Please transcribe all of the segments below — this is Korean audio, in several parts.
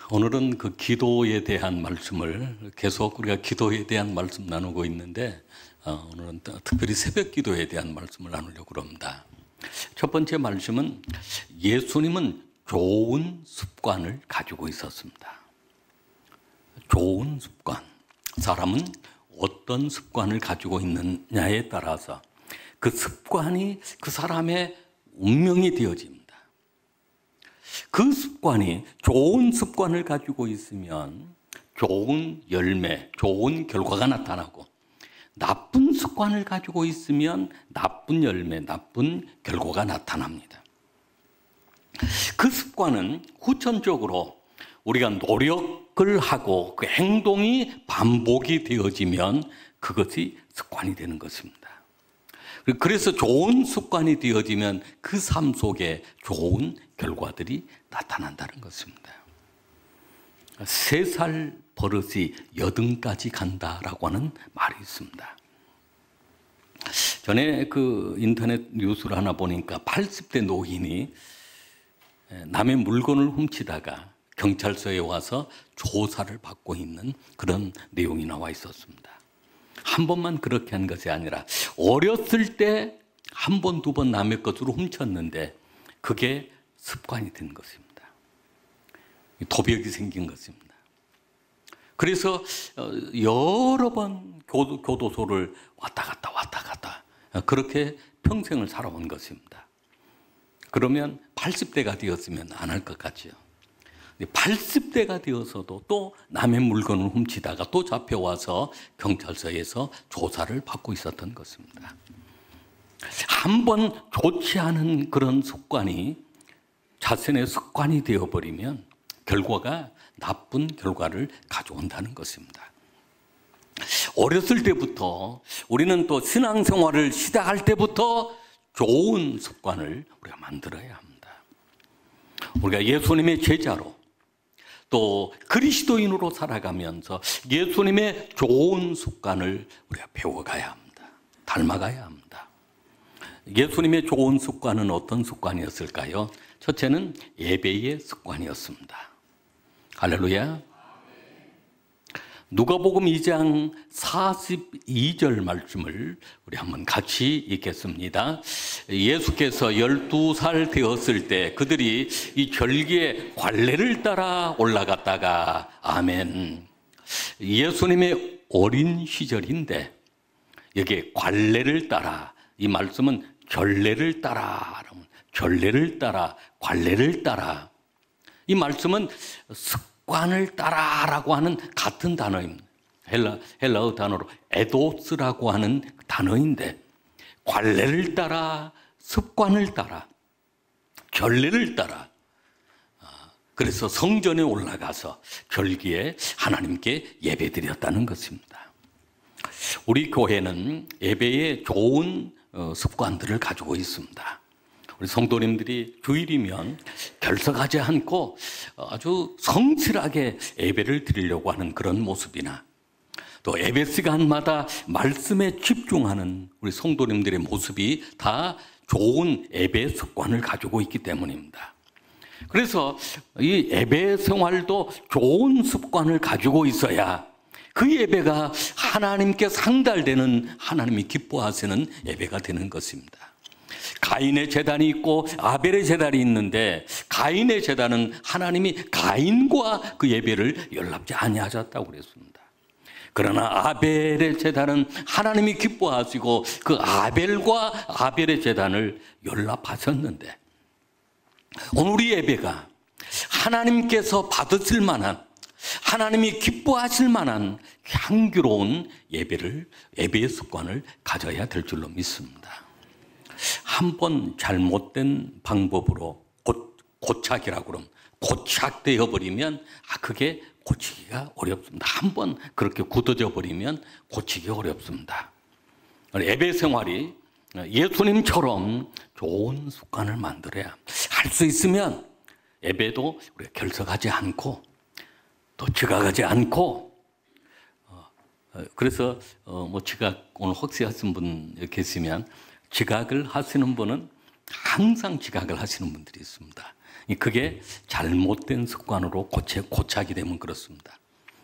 오늘은 그 기도에 대한 말씀을 계속 우리가 기도에 대한 말씀 나누고 있는데 오늘은 특별히 새벽 기도에 대한 말씀을 나누려고 합니다. 첫 번째 말씀은 예수님은 좋은 습관을 가지고 있었습니다. 좋은 습관. 사람은 어떤 습관을 가지고 있느냐에 따라서 그 습관이 그 사람의 운명이 되어집니다. 그 습관이 좋은 습관을 가지고 있으면 좋은 열매, 좋은 결과가 나타나고 나쁜 습관을 가지고 있으면 나쁜 열매, 나쁜 결과가 나타납니다. 그 습관은 후천적으로 우리가 노력을 하고 그 행동이 반복이 되어지면 그것이 습관이 되는 것입니다. 그래서 좋은 습관이 되어지면 그 삶 속에 좋은 결과들이 나타난다는 것입니다. 3살 버릇이 여든까지 간다라고 하는 말이 있습니다. 전에 그 인터넷 뉴스를 하나 보니까 80대 노인이 남의 물건을 훔치다가 경찰서에 와서 조사를 받고 있는 그런 내용이 나와 있었습니다. 한 번만 그렇게 한 것이 아니라 어렸을 때 한 번, 두 번 남의 것으로 훔쳤는데 그게 습관이 된 것입니다. 도벽이 생긴 것입니다. 그래서 여러 번 교도소를 왔다 갔다 그렇게 평생을 살아온 것입니다. 그러면 80대가 되었으면 안 할 것 같죠. 80대가 되어서도 또 남의 물건을 훔치다가 또 잡혀와서 경찰서에서 조사를 받고 있었던 것입니다. 한번 좋지 않은 그런 습관이 자신의 습관이 되어버리면 결과가 나쁜 결과를 가져온다는 것입니다. 어렸을 때부터 우리는 또 신앙생활을 시작할 때부터 좋은 습관을 우리가 만들어야 합니다. 우리가 예수님의 제자로 또 그리스도인으로 살아가면서 예수님의 좋은 습관을 우리가 배워가야 합니다. 닮아가야 합니다. 예수님의 좋은 습관은 어떤 습관이었을까요? 첫째는 예배의 습관이었습니다. 할렐루야. 누가복음 2장 42절 말씀을 우리 한번 같이 읽겠습니다. 예수께서 12살 되었을 때 그들이 이 절기의 관례를 따라 올라갔다가 아멘. 예수님의 어린 시절인데 여기에 관례를 따라 이 말씀은 전례를 따라, 전례를 따라, 관례를 따라 이 말씀은 습관을 따라라고 하는 같은 단어입니다. 헬라어 단어로 에도스라고 하는 단어인데 관례를 따라, 습관을 따라, 전례를 따라 그래서 성전에 올라가서 절기에 하나님께 예배드렸다는 것입니다. 우리 교회는 예배에 좋은 습관들을 가지고 있습니다. 우리 성도님들이 주일이면 결석하지 않고 아주 성실하게 예배를 드리려고 하는 그런 모습이나 또 예배 시간마다 말씀에 집중하는 우리 성도님들의 모습이 다 좋은 예배 습관을 가지고 있기 때문입니다. 그래서 이 예배 생활도 좋은 습관을 가지고 있어야 그 예배가 하나님께 상달되는 하나님이 기뻐하시는 예배가 되는 것입니다. 가인의 제단이 있고 아벨의 제단이 있는데 가인의 제단은 하나님이 가인과 그 예배를 연락지 아니하셨다고 그랬습니다. 그러나 아벨의 제단은 하나님이 기뻐하시고 그 아벨과 아벨의 제단을 연락하셨는데 오늘 우리 예배가 하나님께서 받으실 만한 하나님이 기뻐하실 만한 향기로운 예배의 습관을 가져야 될 줄로 믿습니다. 한번 잘못된 방법으로 고착이라고 그러면 고착되어 버리면 그게 고치기가 어렵습니다. 한번 그렇게 굳어져 버리면 고치기 어렵습니다. 예배 생활이 예수님처럼 좋은 습관을 만들어야 할 수 있으면 예배도 우리가 결석하지 않고 또 지각하지 않고 그래서 뭐 지각 오늘 혹시 하신 분 계시면 지각을 하시는 분은 항상 지각을 하시는 분들이 있습니다. 그게 잘못된 습관으로 고착이 되면 그렇습니다.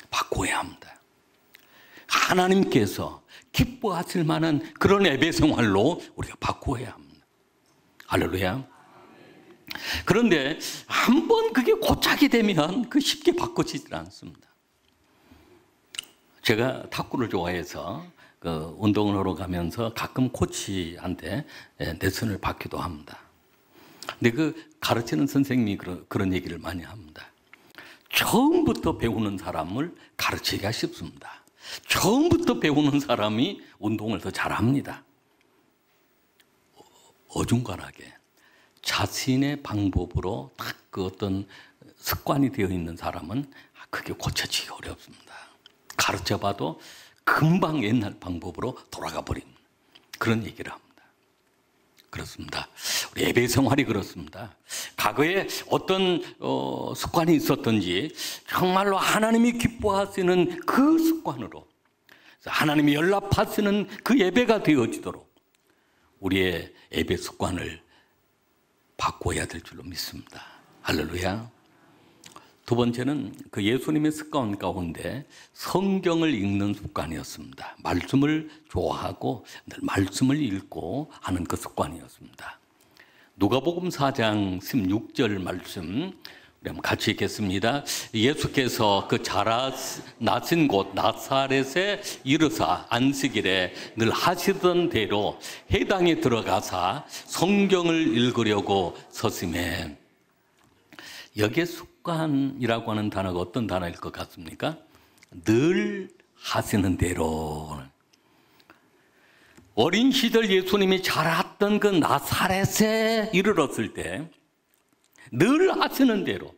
바꿔야 합니다. 하나님께서 기뻐하실 만한 그런 예배 생활로 우리가 바꿔야 합니다. 할렐루야. 그런데 한번 그게 고착이 되면 그 쉽게 바꿔지질 않습니다. 제가 탁구를 좋아해서 그 운동을 하러 가면서 가끔 코치한테 레슨을 받기도 합니다. 근데 그 가르치는 선생님이 그런 얘기를 많이 합니다. 처음부터 배우는 사람을 가르치기가 쉽습니다. 처음부터 배우는 사람이 운동을 더 잘합니다. 어중간하게 자신의 방법으로 딱 그 어떤 습관이 되어 있는 사람은 그게 고쳐지기 어렵습니다. 가르쳐봐도 금방 옛날 방법으로 돌아가 버린 그런 얘기를 합니다. 그렇습니다. 우리 예배 생활이 그렇습니다. 과거에 어떤 습관이 있었든지 정말로 하나님이 기뻐하시는 그 습관으로 하나님이 연락하시는 그 예배가 되어지도록 우리의 예배 습관을 바꿔야 될 줄로 믿습니다. 할렐루야. 두 번째는 그 예수님의 습관 가운데 성경을 읽는 습관이었습니다. 말씀을 좋아하고 늘 말씀을 읽고 하는 그 습관이었습니다. 누가복음 4장 16절 말씀 우리 한번 같이 읽겠습니다. 예수께서 그 자라나신 곳 나사렛에 이르사 안식일에 늘 하시던 대로 회당에 들어가사 성경을 읽으려고 서심해. 여기에 습관이라고 하는 단어가 어떤 단어일 것 같습니까? 늘 하시는 대로. 어린 시절 예수님이 자랐던 그 나사렛에 이르렀을 때 늘 하시는 대로,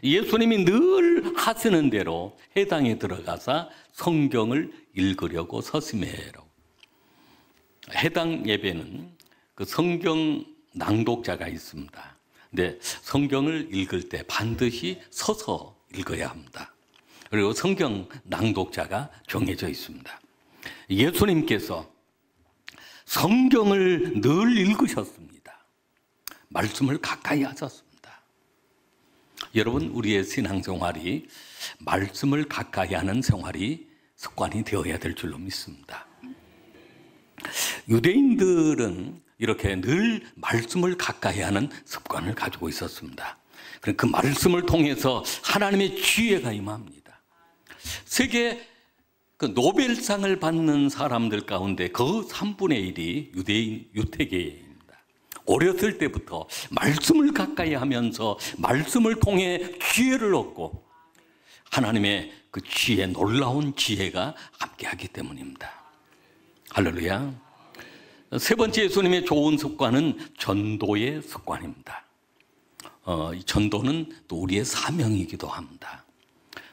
예수님이 늘 하시는 대로 회당에 들어가서 성경을 읽으려고 서심해라고. 해당 예배는 그 성경 낭독자가 있습니다. 근데 성경을 읽을 때 반드시 서서 읽어야 합니다. 그리고 성경 낭독자가 정해져 있습니다. 예수님께서 성경을 늘 읽으셨습니다. 말씀을 가까이 하셨습니다. 여러분, 우리의 신앙생활이 말씀을 가까이 하는 생활이 습관이 되어야 될 줄로 믿습니다. 유대인들은 이렇게 늘 말씀을 가까이 하는 습관을 가지고 있었습니다. 그 말씀을 통해서 하나님의 지혜가 임합니다. 세계 그 노벨상을 받는 사람들 가운데 그 3분의 1이 유태계입니다. 어렸을 때부터 말씀을 가까이 하면서 말씀을 통해 지혜를 얻고 하나님의 그 지혜, 놀라운 지혜가 함께하기 때문입니다. 할렐루야. 세 번째 예수님의 좋은 습관은 전도의 습관입니다. 이 전도는 또 우리의 사명이기도 합니다.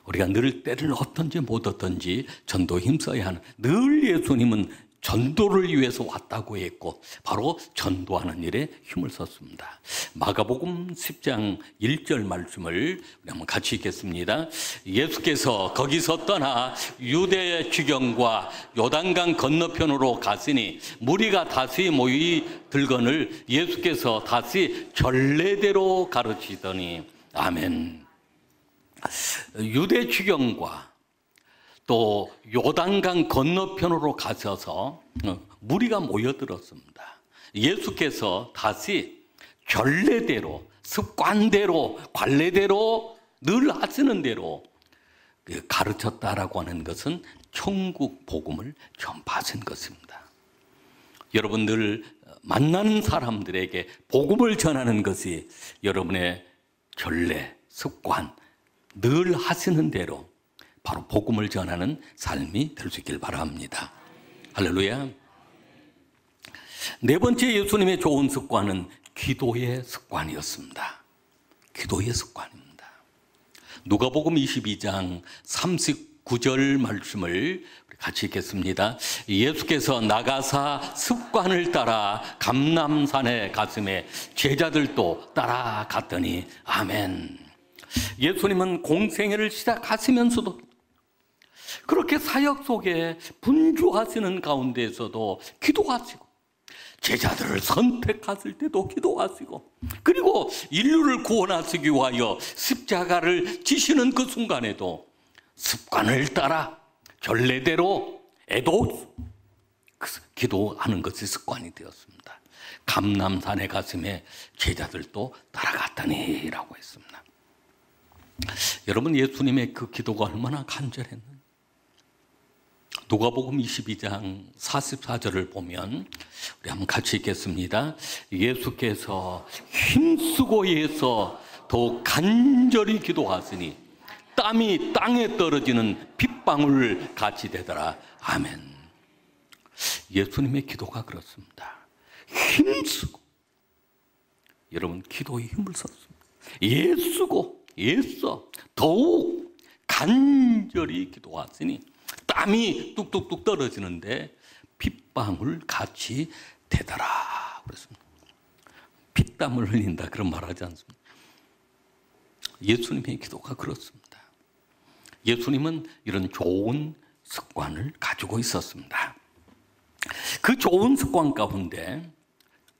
우리가 늘 때를 어떤지 못 얻든지 전도에 힘써야 하는, 늘 예수님은 전도를 위해서 왔다고 했고 바로 전도하는 일에 힘을 썼습니다. 마가복음 10장 1절 말씀을 한번 같이 읽겠습니다. 예수께서 거기서 떠나 유대 지경과 요단강 건너편으로 가시니 무리가 다시 모이 들거늘 예수께서 다시 전례대로 가르치더니. 아멘. 유대 지경과 또 요단강 건너편으로 가셔서 무리가 모여들었습니다. 예수께서 다시 전례대로, 습관대로, 관례대로 늘 하시는 대로 가르쳤다라고 하는 것은 천국 복음을 전파하신 것입니다. 여러분, 늘 만나는 사람들에게 복음을 전하는 것이 여러분의 전례, 습관, 늘 하시는 대로 바로 복음을 전하는 삶이 될 수 있길 바랍니다. 할렐루야. 네 번째 예수님의 좋은 습관은 기도의 습관이었습니다. 기도의 습관입니다. 누가복음 22장 39절 말씀을 같이 읽겠습니다. 예수께서 나가사 습관을 따라 감람산에 갔음에 제자들도 따라갔더니. 아멘. 예수님은 공생애를 시작하시면서도 그렇게 사역 속에 분주하시는 가운데에서도 기도하시고 제자들을 선택했을 때도 기도하시고, 그리고 인류를 구원하시기 위하여 십자가를 지시는 그 순간에도 습관을 따라 전례대로 애도 기도하는 것이 습관이 되었습니다. 감람산에 갔음에 제자들도 따라갔다니라고 했습니다. 여러분, 예수님의 그 기도가 얼마나 간절했는지. 누가복음 22장 44절을 보면 우리 한번 같이 읽겠습니다. 예수께서 힘쓰고에서 더 간절히 기도하시니 땀이 땅에 떨어지는 핏방울 같이 되더라. 아멘. 예수님의 기도가 그렇습니다. 힘쓰고, 여러분 기도에 힘을 썼습니다. 애써 더욱 간절히 기도하시니 땀이 뚝뚝뚝 떨어지는데 핏방울 같이 되더라 그랬습니다. 핏땀을 흘린다 그런 말하지 않습니다. 예수님의 기도가 그렇습니다. 예수님은 이런 좋은 습관을 가지고 있었습니다. 그 좋은 습관 가운데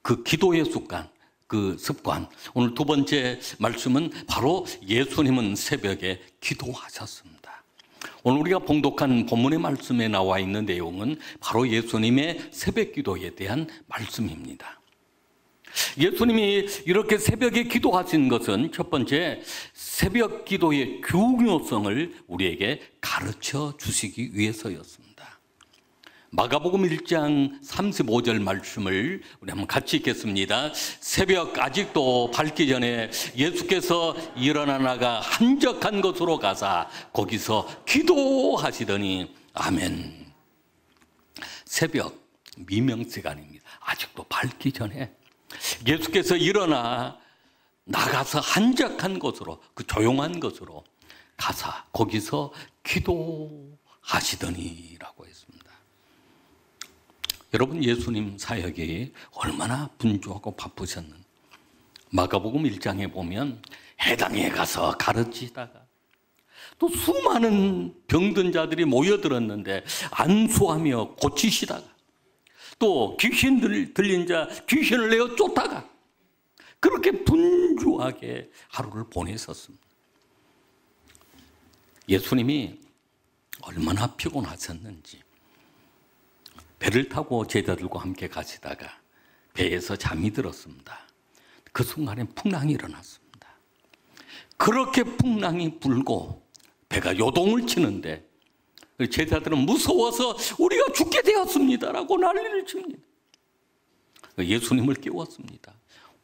그 기도의 습관, 그 습관, 오늘 두 번째 말씀은 바로 예수님은 새벽에 기도하셨습니다. 오늘 우리가 봉독한 본문의 말씀에 나와 있는 내용은 바로 예수님의 새벽 기도에 대한 말씀입니다. 예수님이 이렇게 새벽에 기도하신 것은 첫 번째, 새벽 기도의 중요성을 우리에게 가르쳐 주시기 위해서였습니다. 마가복음 1장 35절 말씀을 우리 한번 같이 읽겠습니다. 새벽 아직도 밝기 전에 예수께서 일어나 나가 한적한 곳으로 가사 거기서 기도하시더니 아멘. 새벽 미명 시간입니다. 아직도 밝기 전에 예수께서 일어나 나가서 한적한 곳으로, 그 조용한 곳으로 가사 거기서 기도하시더니라고 했습니다. 여러분, 예수님 사역이 얼마나 분주하고 바쁘셨는지 마가복음 1장에 보면 해당에 가서 가르치다가 또 수많은 병든 자들이 모여들었는데 안수하며 고치시다가 또 귀신 들린 자 귀신을 내어 쫓다가 그렇게 분주하게 하루를 보내셨습니다. 예수님이 얼마나 피곤하셨는지 배를 타고 제자들과 함께 가시다가 배에서 잠이 들었습니다. 그 순간에 풍랑이 일어났습니다. 그렇게 풍랑이 불고 배가 요동을 치는데 제자들은 무서워서 우리가 죽게 되었습니다라고 난리를 칩니다. 예수님을 깨웠습니다.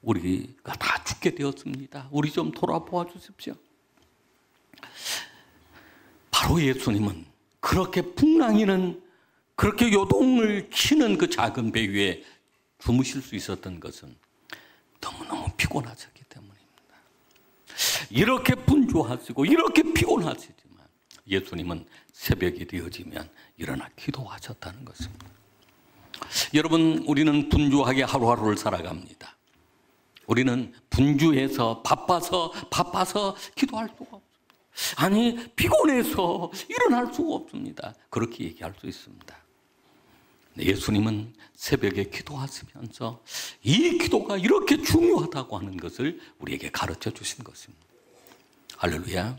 우리가 다 죽게 되었습니다. 우리 좀 돌아보아 주십시오. 바로 예수님은 그렇게 풍랑이는 그렇게 요동을 치는 그 작은 배 위에 주무실 수 있었던 것은 너무너무 피곤하셨기 때문입니다. 이렇게 분주하시고 이렇게 피곤하시지만 예수님은 새벽이 되어지면 일어나 기도하셨다는 것입니다. 여러분, 우리는 분주하게 하루하루를 살아갑니다. 우리는 분주해서 바빠서 기도할 수가 없습니다. 아니, 피곤해서 일어날 수가 없습니다. 그렇게 얘기할 수 있습니다. 예수님은 새벽에 기도하시면서 이 기도가 이렇게 중요하다고 하는 것을 우리에게 가르쳐 주신 것입니다. 할렐루야.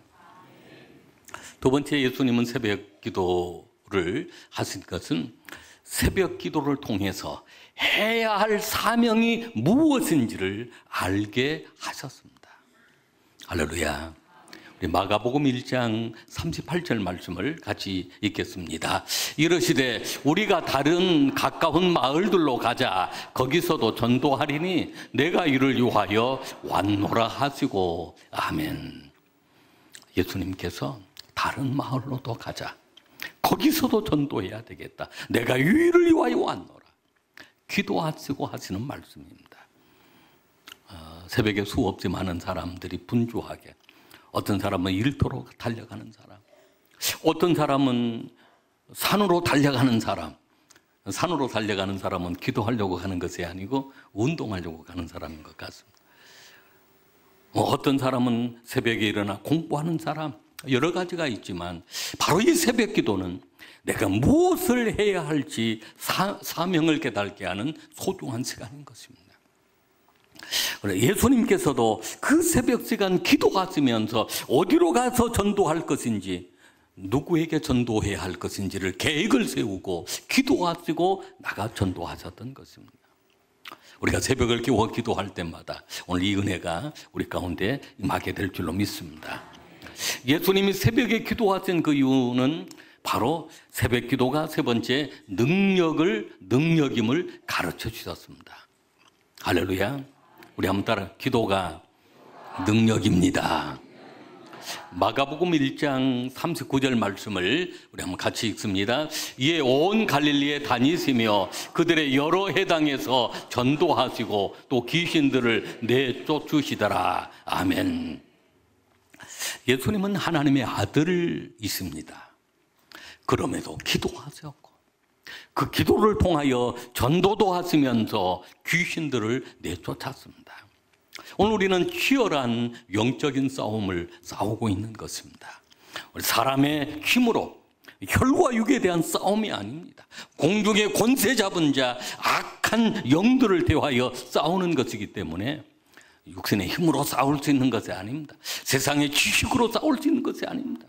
두 번째, 예수님은 새벽 기도를 하신 것은 새벽 기도를 통해서 해야 할 사명이 무엇인지를 알게 하셨습니다. 할렐루야. 우리 마가복음 1장 38절 말씀을 같이 읽겠습니다. 이르시되 우리가 다른 가까운 마을들로 가자. 거기서도 전도하리니 내가 이를 위하여 왔노라 하시고 아멘. 예수님께서 다른 마을로도 가자. 거기서도 전도해야 되겠다. 내가 이를 위하여 왔노라. 기도하시고 하시는 말씀입니다. 새벽에 수없이 많은 사람들이 분주하게, 어떤 사람은 일터로 달려가는 사람, 어떤 사람은 산으로 달려가는 사람, 산으로 달려가는 사람은 기도하려고 가는 것이 아니고 운동하려고 가는 사람인 것 같습니다. 어떤 사람은 새벽에 일어나 공부하는 사람, 여러 가지가 있지만 바로 이 새벽 기도는 내가 무엇을 해야 할지 사명을 깨닫게 하는 소중한 시간인 것입니다. 예수님께서도 그 새벽 시간 기도하시면서 어디로 가서 전도할 것인지, 누구에게 전도해야 할 것인지를 계획을 세우고 기도하시고 나가 전도하셨던 것입니다. 우리가 새벽을 깨워 기도할 때마다 오늘 이 은혜가 우리 가운데 임하게 될 줄로 믿습니다. 예수님이 새벽에 기도하신 그 이유는 바로 새벽 기도가 세 번째 능력임을 가르쳐 주셨습니다. 할렐루야. 우리 한번 따라, 기도가 능력입니다. 마가복음 1장 39절 말씀을 우리 한번 같이 읽습니다. 이에 온 갈릴리에 다니시며 그들의 여러 해당에서 전도하시고 또 귀신들을 내쫓으시더라. 아멘. 예수님은 하나님의 아들이십니다. 그럼에도 기도하셨고 그 기도를 통하여 전도도 하시면서 귀신들을 내쫓았습니다. 오늘 우리는 치열한 영적인 싸움을 싸우고 있는 것입니다. 사람의 힘으로, 혈과 육에 대한 싸움이 아닙니다. 공중의 권세 잡은 자, 악한 영들을 대하여 싸우는 것이기 때문에 육신의 힘으로 싸울 수 있는 것이 아닙니다. 세상의 지식으로 싸울 수 있는 것이 아닙니다.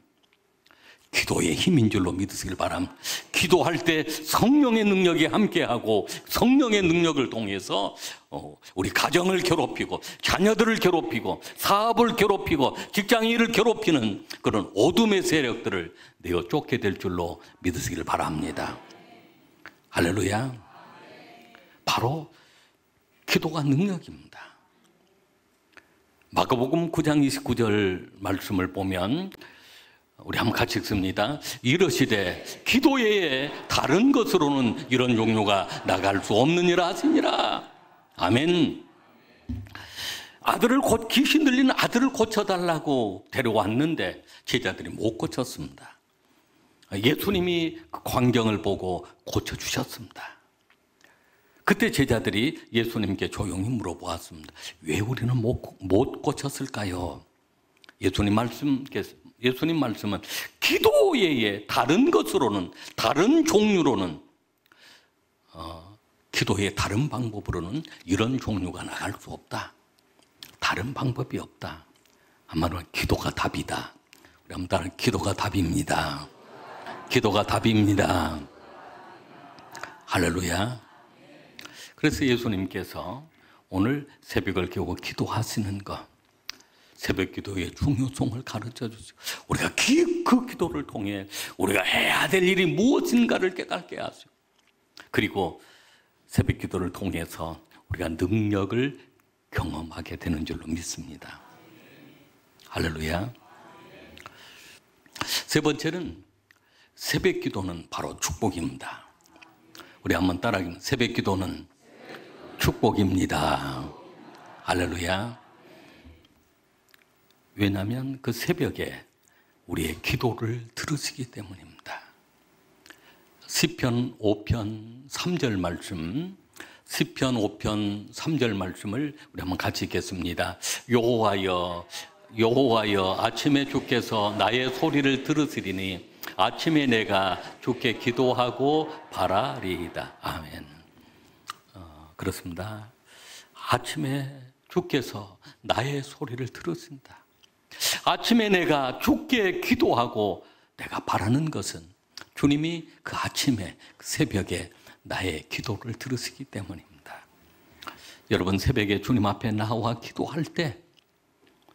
기도의 힘인 줄로 믿으시길 바랍니다. 기도할 때 성령의 능력이 함께하고 성령의 능력을 통해서 우리 가정을 괴롭히고 자녀들을 괴롭히고 사업을 괴롭히고 직장인을 괴롭히는 그런 어둠의 세력들을 내어 쫓게 될 줄로 믿으시길 바랍니다. 할렐루야. 바로 기도가 능력입니다. 마가복음 9장 29절 말씀을 보면 우리 한번 같이 읽습니다. 이르시되 기도 외에 다른 것으로는 이런 종류가 나갈 수 없느니라 하시니라. 아멘. 귀신 들린 아들을 고쳐달라고 데려왔는데 제자들이 못 고쳤습니다. 예수님이 그 광경을 보고 고쳐주셨습니다. 그때 제자들이 예수님께 조용히 물어보았습니다. 왜 우리는 못 고쳤을까요? 예수님 말씀은 기도 외에 다른 것으로는, 다른 종류로는, 기도의 다른 방법으로는 이런 종류가 나갈 수 없다. 다른 방법이 없다. 한마디로 기도가 답이다. 우리 한번 따라, 기도가 답입니다. 기도가 답입니다. 할렐루야. 그래서 예수님께서 오늘 새벽을 깨우고 기도하시는 것, 새벽 기도의 중요성을 가르쳐 주시고 우리가 그 기도를 통해 우리가 해야 될 일이 무엇인가를 깨닫게 하시고 그리고 새벽 기도를 통해서 우리가 능력을 경험하게 되는 줄로 믿습니다. 할렐루야. 세 번째는 새벽 기도는 바로 축복입니다. 우리 한번 따라하겠습니다. 새벽 기도는 축복입니다. 할렐루야. 왜냐하면 그 새벽에 우리의 기도를 들으시기 때문입니다. 시편 5편 3절 말씀, 시편 5편 3절 말씀을 우리 한번 같이 읽겠습니다. 여호와여 아침에 주께서 나의 소리를 들으시리니 아침에 내가 주께 기도하고 바라리이다. 아멘. 그렇습니다. 아침에 주께서 나의 소리를 들으신다. 아침에 내가 주께 기도하고 내가 바라는 것은 주님이 그 아침에 그 새벽에 나의 기도를 들으시기 때문입니다. 여러분, 새벽에 주님 앞에 나와 기도할 때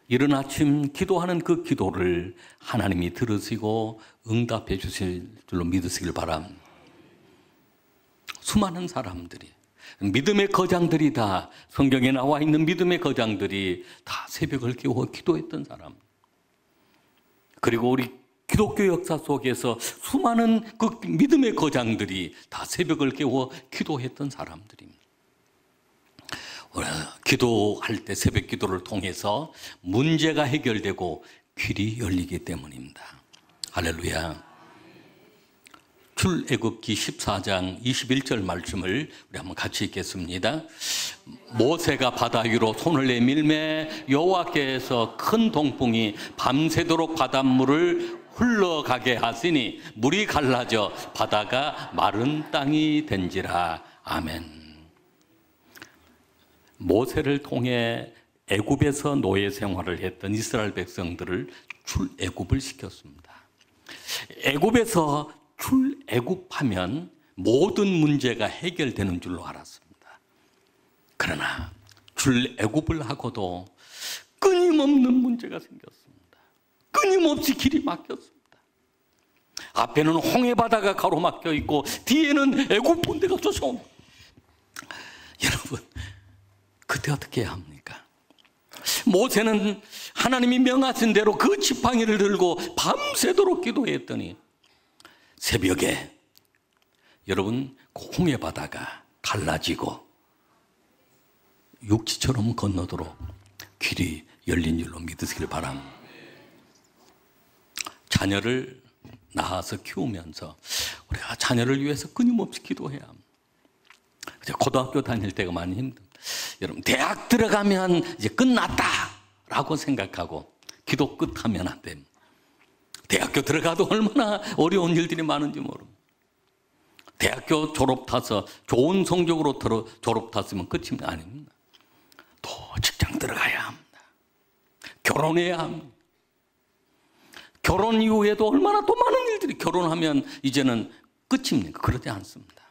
이른 아침 기도하는 그 기도를 하나님이 들으시고 응답해 주실 줄로 믿으시길 바랍니다. 수많은 사람들이, 믿음의 거장들이 다, 성경에 나와 있는 믿음의 거장들이 다 새벽을 깨워 기도했던 사람. 그리고 우리 기독교 역사 속에서 수많은 그 믿음의 거장들이 다 새벽을 깨워 기도했던 사람들입니다. 기도할 때 새벽 기도를 통해서 문제가 해결되고 길이 열리기 때문입니다. 할렐루야. 출애굽기 14장 21절 말씀을 우리 한번 같이 읽겠습니다. 모세가 바다 위로 손을 내밀매 여호와께서 큰 동풍이 밤새도록 바닷물을 흘러가게 하시니 물이 갈라져 바다가 마른 땅이 된지라. 아멘. 모세를 통해 애굽에서 노예 생활을 했던 이스라엘 백성들을 출애굽을 시켰습니다. 애굽에서 출애굽하면 모든 문제가 해결되는 줄로 알았습니다. 그러나 출애굽을 하고도 끊임없는 문제가 생겼습니다. 끊임없이 길이 막혔습니다. 앞에는 홍해바다가 가로막혀 있고 뒤에는 애굽 군대가 쫓아옵니다. 여러분, 그때 어떻게 해야 합니까? 모세는 하나님이 명하신 대로 그 지팡이를 들고 밤새도록 기도했더니 새벽에 여러분 홍해바다가 갈라지고 육지처럼 건너도록 길이 열린 줄로 믿으시길 바랍니다. 자녀를 낳아서 키우면서 우리가 자녀를 위해서 끊임없이 기도해야 합니다. 고등학교 다닐 때가 많이 힘듭니다. 여러분, 대학 들어가면 이제 끝났다라고 생각하고 기도 끝하면 안 됩니다. 대학교 들어가도 얼마나 어려운 일들이 많은지 모릅니다. 대학교 졸업해서 좋은 성적으로 졸업했으면 끝이 아닙니다. 또 직장 들어가야 합니다. 결혼해야 합니다. 결혼 이후에도 얼마나 또 많은 일들이, 결혼하면 이제는 끝입니까? 그러지 않습니다.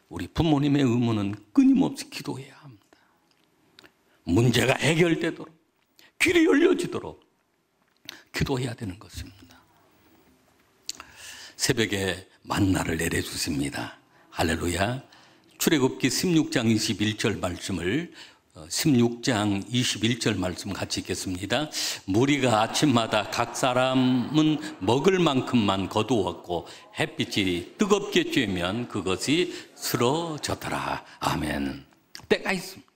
우리 부모님의 의무는 끊임없이 기도해야 합니다. 문제가 해결되도록, 길이 열려지도록 기도해야 되는 것입니다. 새벽에 만나를 내려주십니다. 할렐루야. 출애굽기 16장 21절 말씀을 16장 21절 말씀 같이 읽겠습니다. 무리가 아침마다 각 사람은 먹을 만큼만 거두었고 햇빛이 뜨겁게 쬐면 그것이 쓰러졌더라. 아멘. 때가 있습니다.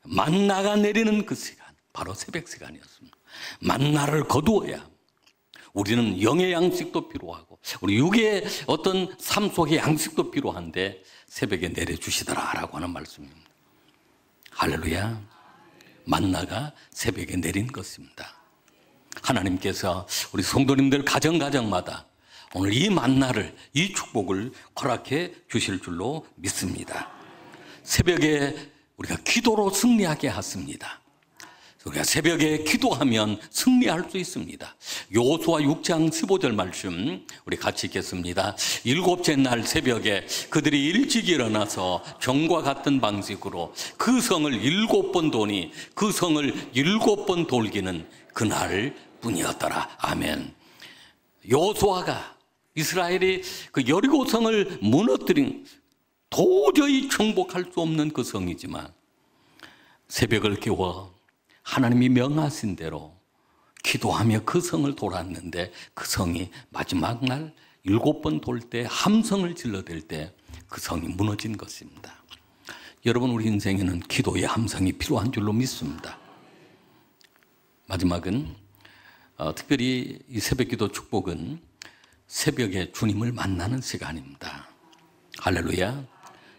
만나가 내리는 그 시간, 바로 새벽 시간이었습니다. 만나를 거두어야 합니다. 우리는 영의 양식도 필요하고 우리 육의 어떤 삶 속의 양식도 필요한데 새벽에 내려주시더라라고 하는 말씀입니다. 할렐루야. 만나가 새벽에 내린 것입니다. 하나님께서 우리 성도님들 가정마다 오늘 이 만나를, 이 축복을 허락해 주실 줄로 믿습니다. 새벽에 우리가 기도로 승리하게 하십니다. 우리가 새벽에 기도하면 승리할 수 있습니다. 여호수아 6장 15절 말씀 우리 같이 읽겠습니다. 일곱째 날 새벽에 그들이 일찍 일어나서 전과 같은 방식으로 그 성을 7번 도니 그 성을 7번 돌기는 그날 뿐이었더라. 아멘. 여호수아가 이스라엘이 그 여리고성을 무너뜨린, 도저히 정복할 수 없는 그 성이지만 새벽을 깨워 하나님이 명하신 대로 기도하며 그 성을 돌았는데 그 성이 마지막 날 7번 돌 때 함성을 질러댈 때 그 성이 무너진 것입니다. 여러분, 우리 인생에는 기도의 함성이 필요한 줄로 믿습니다. 마지막은 특별히 이 새벽기도 축복은 새벽에 주님을 만나는 시간입니다. 할렐루야.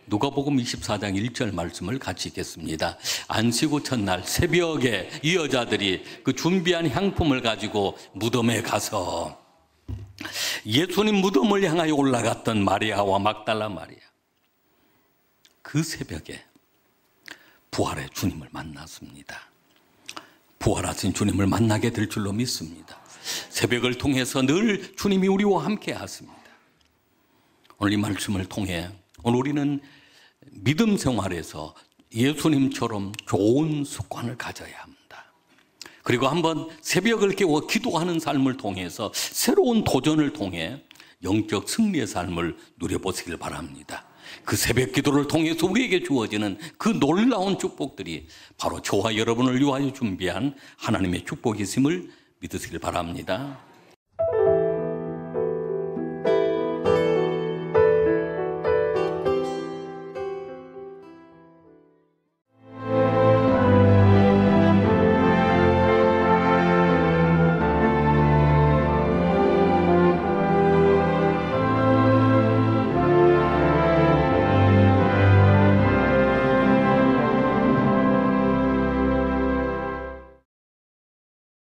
누가복음 24장 1절 말씀을 같이 읽겠습니다. 안식 첫날 새벽에 이 여자들이 그 준비한 향품을 가지고 무덤에 가서 예수님 무덤을 향하여 올라갔던 마리아와 막달라 마리아, 그 새벽에 부활의 주님을 만났습니다. 부활하신 주님을 만나게 될 줄로 믿습니다. 새벽을 통해서 늘 주님이 우리와 함께 하십니다. 오늘 이 말씀을 통해 오늘 우리는 믿음 생활에서 예수님처럼 좋은 습관을 가져야 합니다. 그리고 한번 새벽을 깨워 기도하는 삶을 통해서 새로운 도전을 통해 영적 승리의 삶을 누려보시길 바랍니다. 그 새벽 기도를 통해서 우리에게 주어지는 그 놀라운 축복들이 바로 저와 여러분을 위하여 준비한 하나님의 축복이심을 믿으시길 바랍니다.